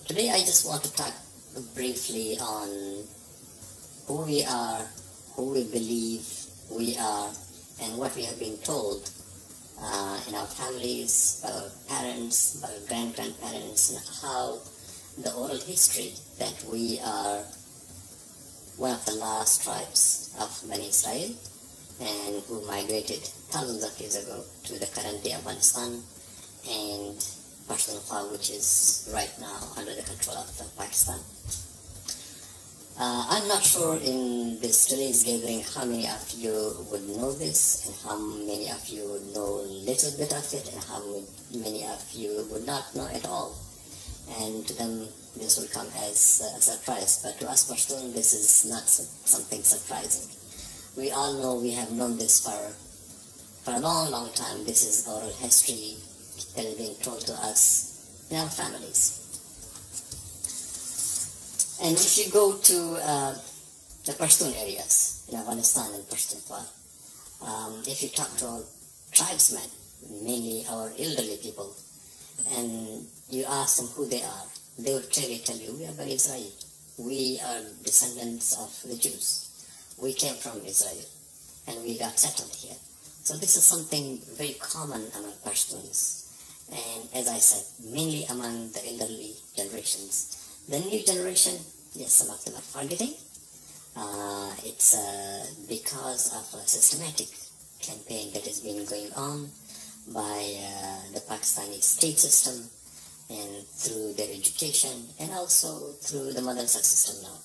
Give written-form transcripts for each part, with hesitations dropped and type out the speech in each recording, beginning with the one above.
Today I just want to talk briefly on who we are, who we believe we are, and what we have been told in our families, by our parents, by our grandparents, and how the oral history that we are one of the last tribes of Bani Israel and who migrated thousands of years ago to the current day Afghanistan and Pashtun, which is right now under the control of Pakistan. I'm not sure in this today's gathering how many of you would know this and how many of you would know a little bit of it and how many of you would not know at all. And to them this will come as a surprise, but to us Pashtun this is not something surprising. We all know, we have known this for a long time. This is oral history that is being told to us in our families. And if you go to the Pashtun areas in Afghanistan and Pashtunkhwa, if you talk to our tribesmen, mainly our elderly people, and you ask them who they are, they will clearly tell you, we are Bani Israel. We are descendants of the Jews. We came from Israel and we got settled here. So this is something very common among Pashtuns. And as I said, mainly among the elderly generations. The new generation, yes, some of them are forgetting. It's because of a systematic campaign that has been going on by the Pakistani state system and through their education and also through the madrasa system now.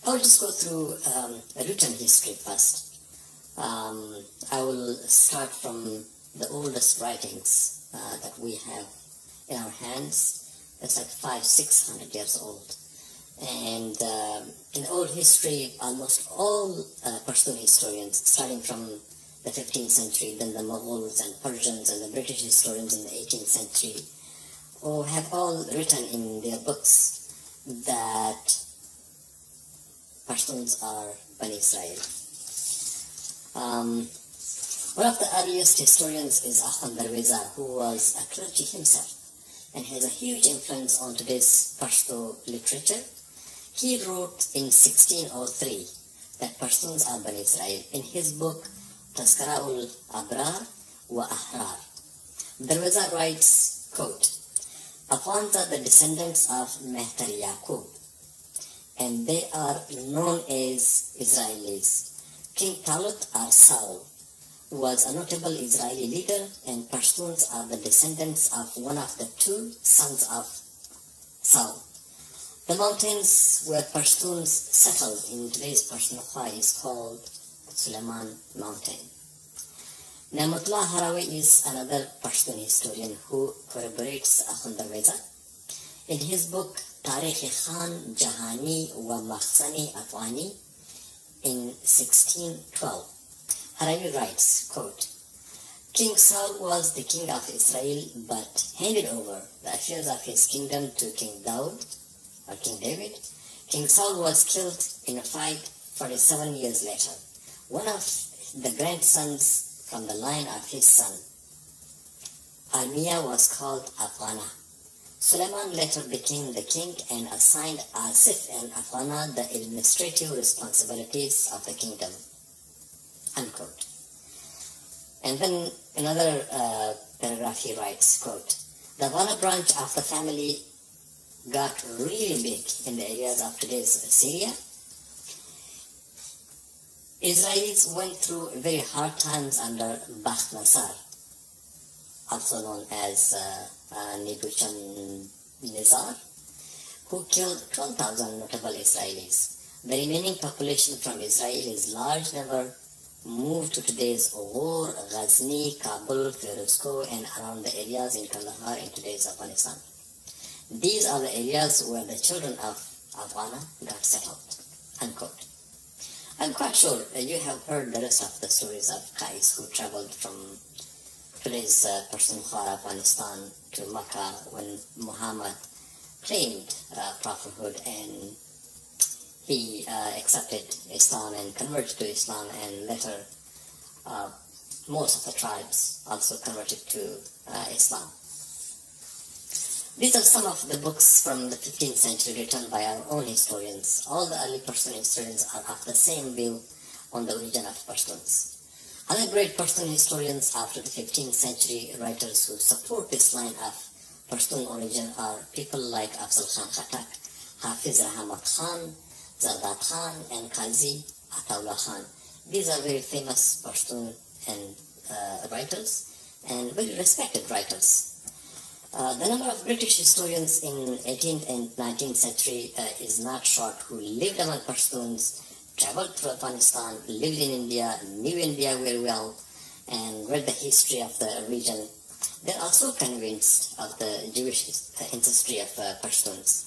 I will just go through the written history first. I will start from the oldest writings that we have in our hands. It's like 500-600 years old. And in old history, almost all Pashtun historians, starting from the 15th century, then the Mughals and Persians and the British historians in the 18th century, have all written in their books that Pashtuns are Bani Israel. One of the earliest historians is Ahmad Darweza, who was a clergy himself and has a huge influence on today's Pashto literature. He wrote in 1603 that Pashtuns are Bani Israel in his book Tazkara-ul Abrar wa Ahrar. Darweza writes, quote, "Afghans are the descendants of Mehtar Yaqub, and they are known as Israelis. King Talut or Saul was a notable Israeli leader, and Pashtuns are the descendants of one of the two sons of Saul. The mountains where Pashtuns settled in today's Pashtunkhwa is called Suleiman Mountain." Namatullah Harawi is another Pashtun historian who corroborates Ahmad Darweza. In his book Tarikh-e-Khan Jahani wa Makhzani Afghani in 1612, Harawi writes, quote, "King Saul was the king of Israel, but handed over the affairs of his kingdom to King David. King Saul was killed in a fight 47 years later. One of the grandsons from the line of his son, Armia, was called Afghana. Suleiman later became the king and assigned Asif and Afghana the administrative responsibilities of the kingdom." Unquote. And then another paragraph he writes, quote, "The Afghana branch of the family got really big in the areas of today's Syria. Israelis went through very hard times under Bakhtasar, also known as Nebuchadnezzar, who killed 12,000 notable Israelis. The remaining population from Israel is large number moved to today's Ghor, Ghazni, Kabul, Firuzkoh, and around the areas in Kandahar in today's Afghanistan. These are the areas where the children of Afghana got settled." Unquote. I'm quite sure you have heard the rest of the stories of Qais who traveled from today's Pashtunkhwa, Afghanistan to Makkah when Muhammad claimed prophethood and he accepted Islam and converted to Islam and later most of the tribes also converted to Islam. These are some of the books from the 15th century written by our own historians. All the early Pashtun historians are of the same view on the origin of Pashtuns. Other great Pashtun historians after the 15th century writers who support this line of Pashtun origin are people like Afzal Khan Khatak, Hafiz Rahmat Khan, Zardat Khan, and Qazi Ataullah Khan. These are very famous Pashtun and writers, and very respected writers. The number of British historians in 18th and 19th century is not short, who lived among Pashtuns, traveled through Afghanistan, lived in India, knew India very well, and read the history of the region. They're also convinced of the Jewish ancestry of Pashtuns.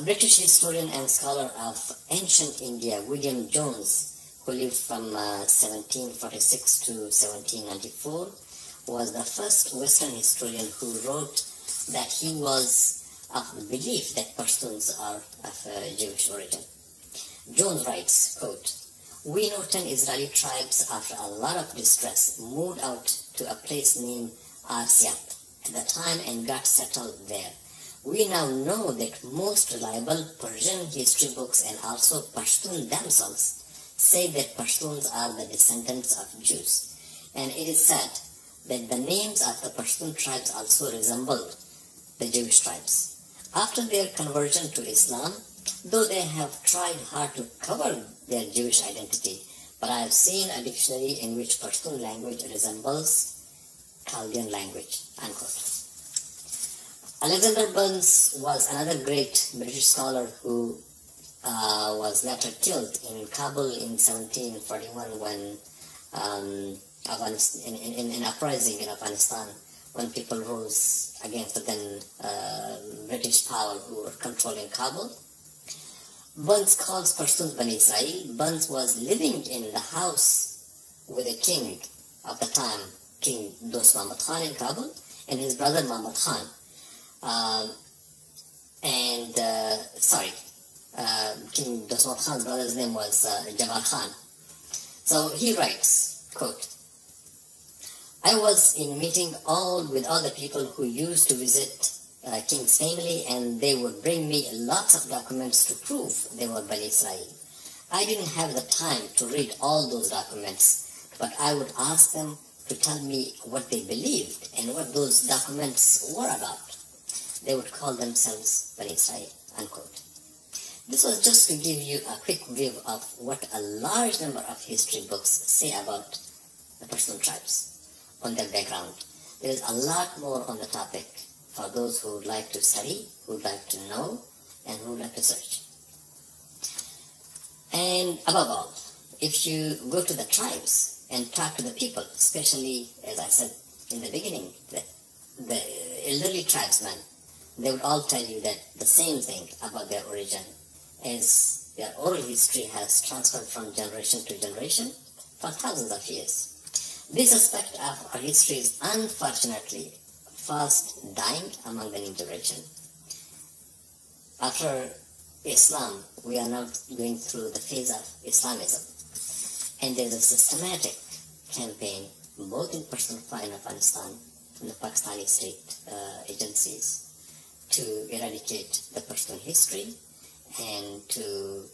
British historian and scholar of ancient India, William Jones, who lived from 1746 to 1794, was the first Western historian who wrote that he was of the belief that Pashtuns are of Jewish origin. Jones writes, quote, "We Northern Israeli tribes, after a lot of distress, moved out to a place named Arsiat at the time and got settled there. We now know that most reliable Persian history books and also Pashtun themselves say that Pashtuns are the descendants of Jews, and it is said that the names of the Pashtun tribes also resembled the Jewish tribes. After their conversion to Islam, though they have tried hard to cover their Jewish identity, but I have seen a dictionary in which Pashtun language resembles Chaldean language," unquote. Alexander Burns was another great British scholar who was later killed in Kabul in 1741 when in uprising in Afghanistan, when people rose against the then British power who were controlling Kabul. Burns calls Pashtuns Bani Israel. Burns was living in the house with the king of the time, King Dost Muhammad Khan in Kabul, and his brother Muhammad Khan. King Dost Muhammad Khan's brother's name was Jabal Khan. So he writes, quote, "I was in meeting with all the people who used to visit King's family, and they would bring me lots of documents to prove they were Bani Israel. I didn't have the time to read all those documents, but I would ask them to tell me what they believed and what those documents were about. They would call themselves Bani Israel," unquote. This was just to give you a quick view of what a large number of history books say about the Pashtun tribes, on their background. There is a lot more on the topic for those who would like to study, who would like to know, and who would like to search. And above all, if you go to the tribes and talk to the people, especially, as I said in the beginning, the elderly tribesmen, they would all tell you that the same thing about their origin, as their oral history has transferred from generation to generation for thousands of years. This aspect of our history is unfortunately fast dying among the new generation. After Islam, we are now going through the phase of Islamism, and there is a systematic campaign both in Pashtun in Afghanistan and the Pakistani state agencies to eradicate the Pashtun history and to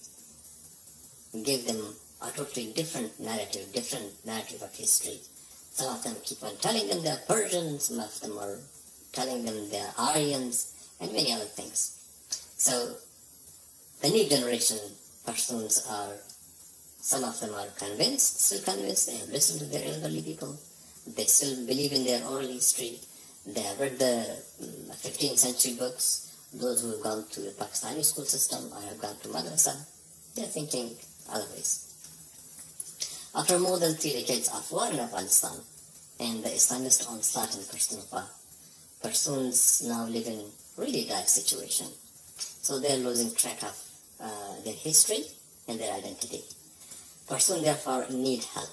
give them a totally different narrative of history. Some of them keep on telling them they're Persians, some of them are telling them they're Aryans, and many other things. So the new generation Pashtuns some of them are still convinced, they have listened to their elderly people, they still believe in their oral history, they have read the 15th century books. Those who have gone to the Pakistani school system or have gone to madrasa, they're thinking otherwise. After more than 3 decades of war in Afghanistan and the Islamist onslaught in Pashtunkhwa, Pashtuns now live in really dire situation. So they're losing track of their history and their identity. Pashtun therefore need help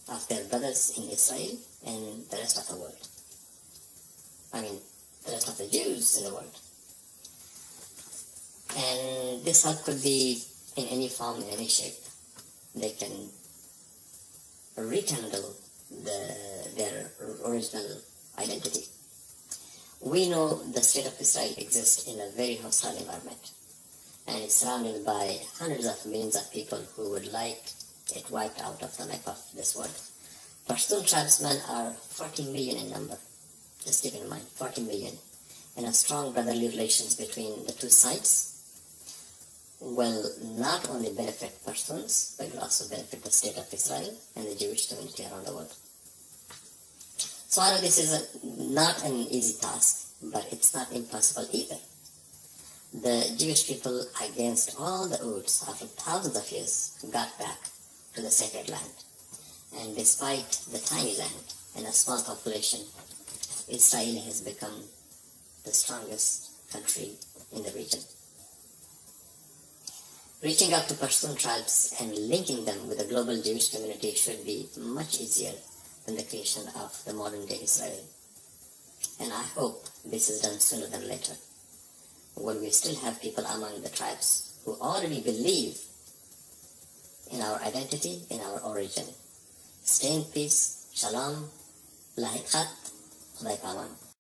of their brothers in Israel and the rest of the world. The rest of the Jews in the world. And this help could be in any form, in any shape. They can rekindle their original identity. We know the state of Israel exists in a very hostile environment, and it's surrounded by hundreds of millions of people who would like it wiped out of the map of this world. Pashtun tribesmen are 40 million in number. Just keep in mind, 40 million. And a strong brotherly relations between the two sides will not only benefit Pashtuns, but will also benefit the state of Israel and the Jewish community around the world. So I know this is not an easy task, but it's not impossible either. The Jewish people, against all the odds, after thousands of years, got back to the sacred land. And despite the tiny land and a small population, Israel has become the strongest country in the region. Reaching out to Pashtun tribes and linking them with the global Jewish community should be much easier than the creation of the modern day Israel. And I hope this is done sooner than later, when we still have people among the tribes who already believe in our identity, in our origin. Stay in peace. Shalom. Lahikhat. Khuday Paman.